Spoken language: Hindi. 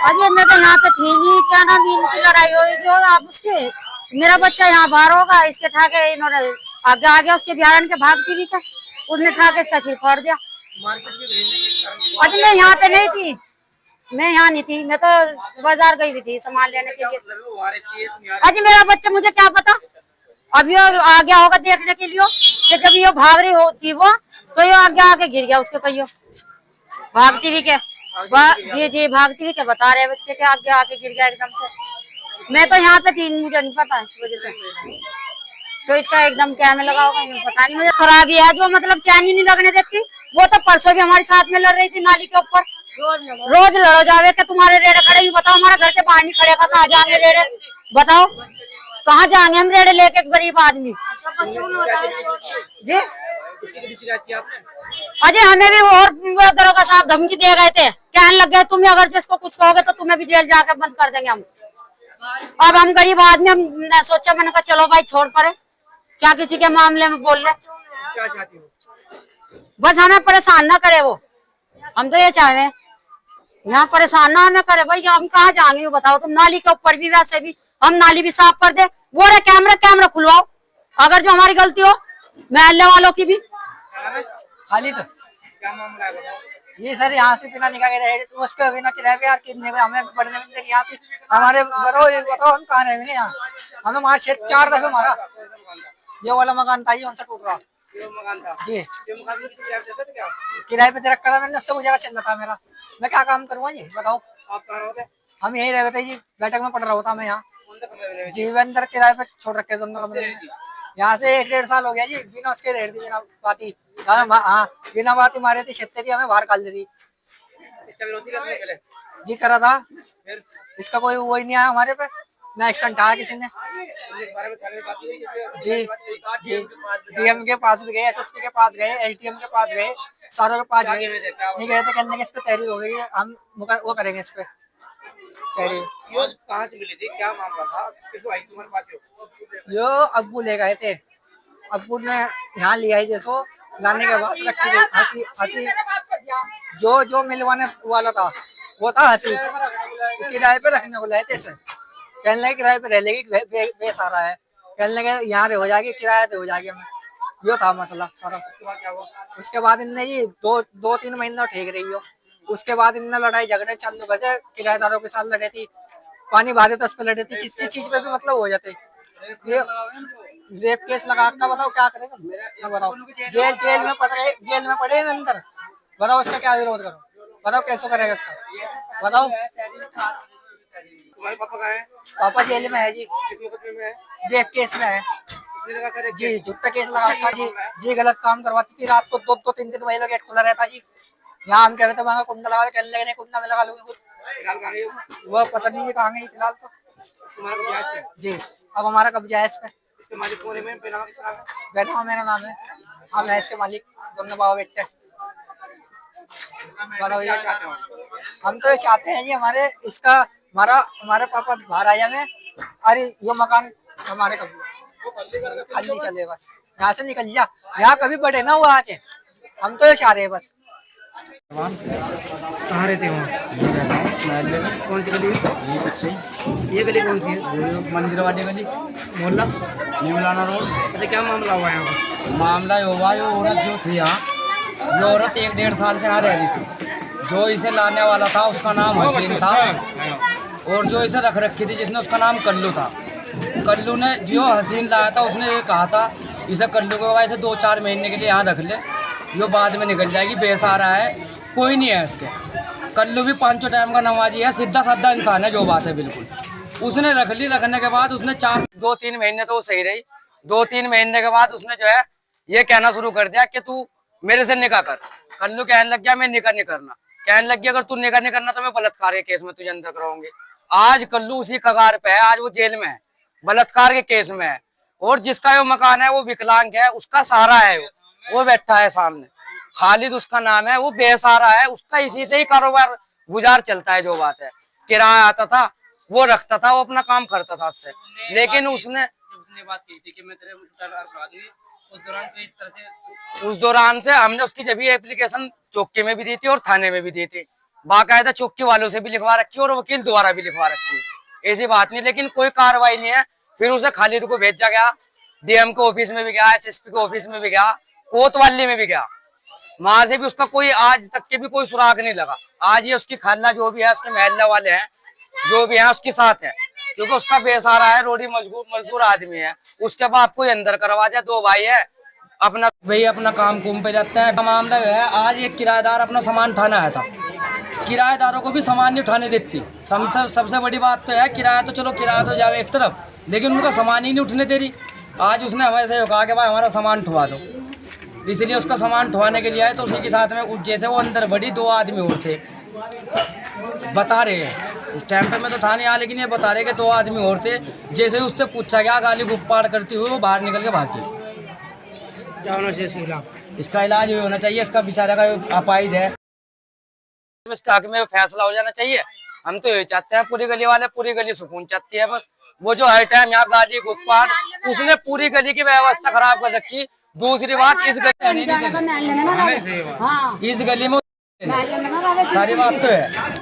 अजय मैं तो यहाँ पे थी नहीं, क्या नाम इनकी लड़ाई हुई जो आप उसके, मेरा बच्चा यहाँ बाहर होगा, इसके ठाके इन्होंने आगे आ गया, उसके बिहार के भागती भी था, उसने ठाके इसका सिर फोड़ दिया। अजय मैं यहाँ पे नहीं थी, मैं यहाँ नहीं थी, मैं तो बाजार गई हुई थी सामान लेने के लिए। अजय मेरा बच्चा, मुझे क्या पता, अभी आ गया होगा देखने के लिए कि जब ये भाग रही होती वो, तो ये आगे आके गिर गया उसके कहियो भागती भी क्या। जी जी भागती भी क्या बता रहे बच्चे के आगे आके गिर गया एकदम से। मैं तो यहाँ पे थी, मुझे नहीं पता इस वजह से, तो इसका एकदम क्या में लगा होगा पता नहीं। मुझे खराबी है जो मतलब चैन ही नहीं लगने देती। वो तो परसों भी हमारे साथ में लड़ रही थी नाली के ऊपर, रोज लड़ो जावे कि तुम्हारे रेड़े खड़े ही, बताओ हमारा घर के बाहर नहीं खड़े का, कहाँ जाएंगे रेड़े, बताओ कहाँ जाएंगे हम रेड़े लेके, गरीब आदमी जी। अजय हमें भी और दरोगा साहब धमकी दे गए थे, कहने लग गए तुम्हें अगर जिसको कुछ कहोगे तो तुम्हें भी जेल जाकर बंद कर देंगे हम। अब हम गरीब आदमी, हमने सोचा, मैंने कहा चलो भाई छोड़ पड़े, क्या किसी के मामले में बोल रहे। क्या चाहती हो? बस हमें परेशान ना करे वो, हम तो ये चाहे यहाँ परेशान ना हमें करे भाई, हम कहाँ जाएंगे बताओ तुम। नाली के ऊपर भी वैसे भी हम नाली भी साफ कर दे, वो रहे कैमरा खुलवाओ अगर जो हमारी गलती हो, महल्ले वालों की भी। खाली तो क्या मामला है बताओ? ये सर यहाँ से बिना निकाह के रहे तो उसके बिना किराए पे यार कितने हमें पढ़ने में यहाँ से हमारे बताओ, ये बताओ हम कहाँ रहेंगे यहाँ? हमें वहाँ 4 दफे मारा, ये वाला मकान था ये हमसे टूट रहा। ये मकान था जी, ये मकान में किराए पे दे रखा था मैंने, उससे गुजारा चल रहा था मेरा, मैं क्या काम करूँगा ये बताओ? आप कहाँ रहते? हम यहीं रहे थे जी, बैठक में पढ़ रहा होता मैं यहाँ जी, अंदर किराए पे छोड़ रखे दोनों कमरे में। यहाँ से 1-1.5 साल हो गया जी, बिना उसके रेट दी, बिना बाती, हाँ बिना बाती मारे थी, छत्ते थी, हमें बाहर काट दी थी। इसका विरोध पहले जी करा था, इसका कोई वो ही नहीं आया हमारे पे, ना एक्शन उठाया किसी ने जी। डीएम के पास भी गए, एसएसपी के पास गए, एसडीएम के पास गए, सारों के पास गए, नहीं गए तो कहने के इस पे तहरीर हो गई है, हम वो करेंगे इस पे तहरीर। कहाँ से मिली थी, क्या मामला था, किसको आई तुम्हारे पास? यो अब्बू ले गए थे, अब्बू ने यहाँ लिया है जैसो, लाने के बाद रखी गई हंसी, जो मिलवाने वाला था वो था हंसी, किराए पे रखने को लाए थे सर, कहने लगे किराए पे रह लेगी, बेस आ रहा है, कहने लगे यहाँ हो जाएगी, किराया हो जाएगी हमें, यो था मसला सारा। उसके बाद इनने ये 2-3 महीना ठीक रही हो, उसके बाद इनने लड़ाई झगड़े चालू कर दिए, किराएदारों के साथ लड़े थी, पानी भरे तो उस पर लड़े थी, किसी चीज पे भी मतलब हो जाते। ये रेप केस लगा का बताओ क्या करेगा, बताओ जेल में पड़े अंदर, बताओ इसका क्या विरोध करो, बताओ कैसे करेगा इसका, बताओ। तुम्हारे पापा कहाँ है? पापा जेल में है जी, किस मुकदमे में है? रेप केस में है जी, झूठा केस लगा रखा जी, गलत काम करवाती थी, रात को 2-3 महिला गेट खुला रहता जी, यहाँ हम कह रहे थे कुंडा लगा, कहने लगे कुंडा में लगा लूंगी, वो पता नहीं ये कहाँ गई फिलहाल तो। तुम्हारा कब्जा है जी, अब हमारा कब्जा है इस पे। इसके मालिक कौन है? बेटा मेरा नाम है, हम है इसके मालिक, दोनों बाबा बेटे। हम तो ये चाहते हैं जी, हमारे पापा बाहर आ जाए, अरे ये मकान हमारे कब्जे खाली चले, बस यहाँ से निकल जा, यहाँ कभी बढ़े ना हुआ आके, हम तो ये चाह रहे हैं बस। कहाँ रहते हो? कौन सी गली? ये गली कौन सी है? मंदिर वाली गली, मोहल्ला न्यूलाना रोड। अच्छा क्या मामला हुआ यहाँ पर? मामला ये हुआ, ये औरत जो थी यहाँ, ये औरत 1-1.5 साल से यहाँ रह रही थी, जो इसे लाने वाला था उसका नाम हसीन था, और जो इसे रख रखी थी जिसने, उसका नाम कल्लू था। कल्लू ने जो हसीन लाया था, उसने ये कहा था इसे, कल्लू को इसे 2-4 महीने के लिए यहाँ रख ले, यो बाद में निकल जाएगी, बेस आ रहा है, कोई नहीं है इसके। कल्लू भी 5 टाइम का नमाजी है, सीधा साधा इंसान है, जो बात है बिल्कुल। उसने रख ली, रखने के बाद उसने 2-3 महीने तो सही रही, 2-3 महीने के बाद उसने जो है ये कहना शुरू कर दिया कि तू मेरे से निकाह कर। कल्लू कहने लग गया मैं निकाह नहीं करना, कहने लग गया अगर तू निकाह नहीं करना तो मैं बलात्कार के केस में तुझे अंदर कराऊंगी। आज कल्लू उसी कगार पे है, आज वो जेल में है, बलात्कार के केस में है, और जिसका वो मकान है वो विकलांग है, उसका सहारा है, वो बैठा है सामने, खालिद उसका नाम है, वो बेसहारा है, उसका इसी से ही कारोबार गुजार चलता है। जो बात है, किराया आता था, वो रखता था, वो अपना काम करता था उससे, लेकिन उसने बात की थी कि मैं तेरे उस दौरान से हमने उसकी जब एप्लीकेशन चौकी में भी दी थी और थाने में भी दी थी, बाकायदा चौकी वालों से भी लिखवा रखी है और वकील द्वारा भी लिखवा रखी है, ऐसी बात नहीं, लेकिन कोई कार्रवाई नहीं है। फिर उसे खालिद को भेजा गया, डीएम के ऑफिस में भी गया, एसएसपी के ऑफिस में भी गया, कोतवाली में भी गया, वहां से भी उसका कोई आज तक के भी कोई सुराग नहीं लगा। आज ये उसकी खाला जो भी है, उसके महल्ला वाले हैं जो भी हैं उसके साथ है, क्योंकि उसका बेसहारा है, रोडी मजदूर आदमी है, उसके बाप को अंदर करवा दिया, 2 भाई है, अपना भाई अपना काम कुम पे जाता है। मामला है, आज एक किराएदार अपना सामान उठाना आया था, किराएदारों को भी सामान नहीं उठाने देती। सबसे बड़ी बात तो है, किराया तो चलो किराया तो जावे एक तरफ, लेकिन उनका सामान ही नहीं उठने दे रही। आज उसने हमारे से कहा कि भाई हमारा सामान उठवा दो, इसलिए उसका सामान उठवाने के लिए आए। तो उसी के साथ में जैसे वो अंदर बढ़ी, 2 आदमी और थे, बता रहे हैं, उस टाइम पे मैं तो था नहीं यहाँ, लेकिन ये बता रहे कि 2 आदमी और थे। जैसे ही उससे पूछा गया, गाली गुप्पाड़ करती हुई वो बाहर निकल के भागी। इसका इलाज ये होना चाहिए, इसका बेचारा का अपाइज है, इसका हक में फैसला हो जाना चाहिए। हम तो ये चाहते हैं, पूरी गली वाले, पूरी गली सुकून चाहती है बस। वो जो हर टाइम यहाँ गाली गुप्पाड़, उसने पूरी गली की व्यवस्था खराब कर रखी। दूसरी बात, इस गली में सारी बात तो है।